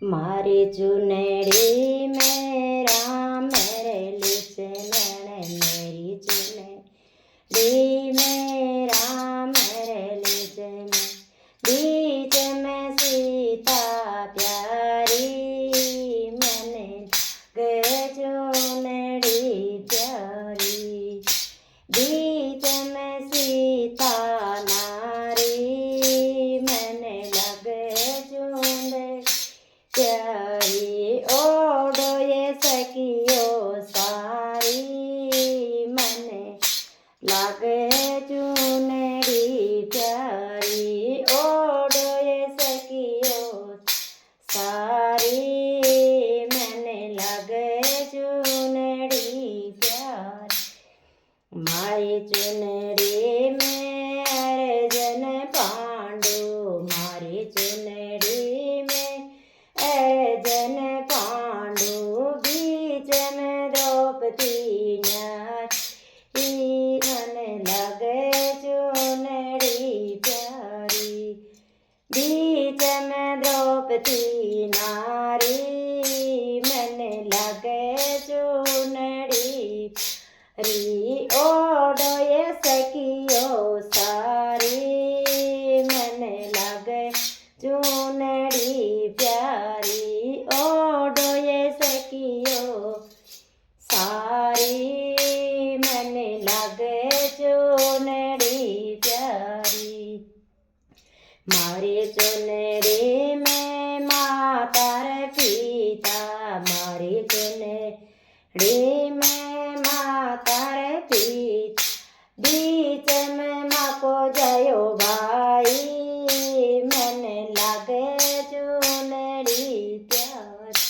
मारी चुनरी में राम मेरे लुचनन, मेरी चुनरी में राम मेरे लुचनन, बीच में सीता प्यारी, मैंने लगे चुनरी प्यारी, बीच में सीता नारी, मैंने लगे चुनरी प्यारी, ओढ़ो ये सखियो सारी, मने लागे चुनरी प्यारी, ओढ़ो ये सखियो सारी, मने लागे चुनरी प्यारी। मारी चुनरी में अर्जुन पांडु, मारी चुनरी में अर्जुन पांडु, बीच में द्रौपदी नारी, मन लगे चुनरी प्यारी, बीच में द्रौपदी नारी, मन लगे चुनरी प्यारी, ओढ़ो ये सखियो सारी, मन लगे चुनरी प्यारी, ओढ़ो ये सखियो सारी, मन लगे चुनरी प्यारी। मारी चुनरी में माता रे पिता, मारी चुनरी में माता रे पिता, बीच में माँ को जयो भाई, मन लगे चुनरी प्यारी,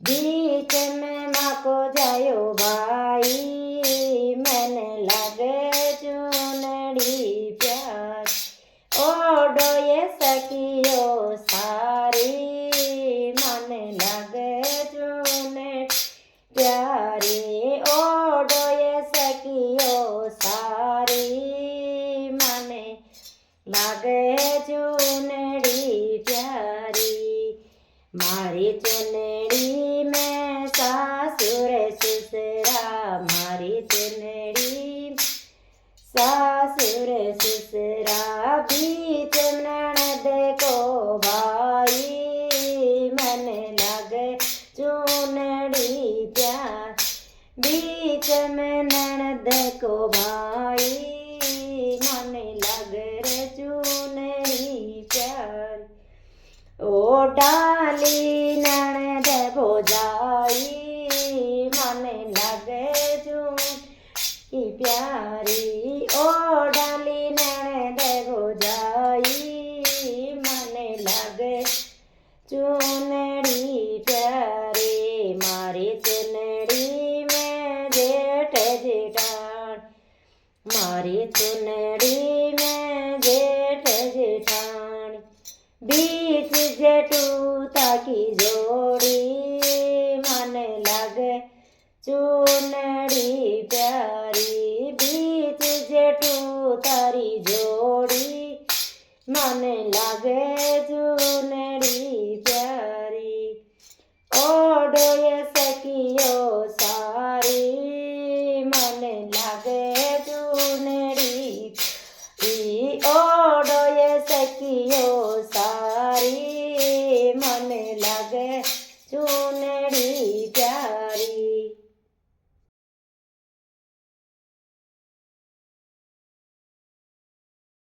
बीच में माँ को जयो भाई, मन लगे चुनरी प्यारी, ओढ़ो ये सखियो सारी, मन लगे चुनरी प्यारी, ओढ़ो ये सखियो सारी, मन लगे चुनरी प्यारी। मारी चुनरी में सासुर ससुरा, मारी चुनरी सासुर ससुरा, बीच ननद को भाई, मन लगे चुनरी प्यारी, बीच में ननद को भाई, मन लगे चुनरी प्यारी, ओ डाली ननद भोजाई, मन लगे चुनरी प्यारी, ओ डाली ननद भोजाई, मन लगे चुनरी प्यारी। मारी चुनरी में जेठ जेठान, मारी चुनरी में जेठ जेठान, बीच जेठूता की जोड़ी, मन लगे चुनरी प्यारी, बीच जेठू तारी जोड़ी, मन लगे चुनरी प्यारी, ओढ़ो ये सखियो सारी, मन लगे चुनरी, ओढ़ो ये सखियो सारी, मन लगे चुनरी।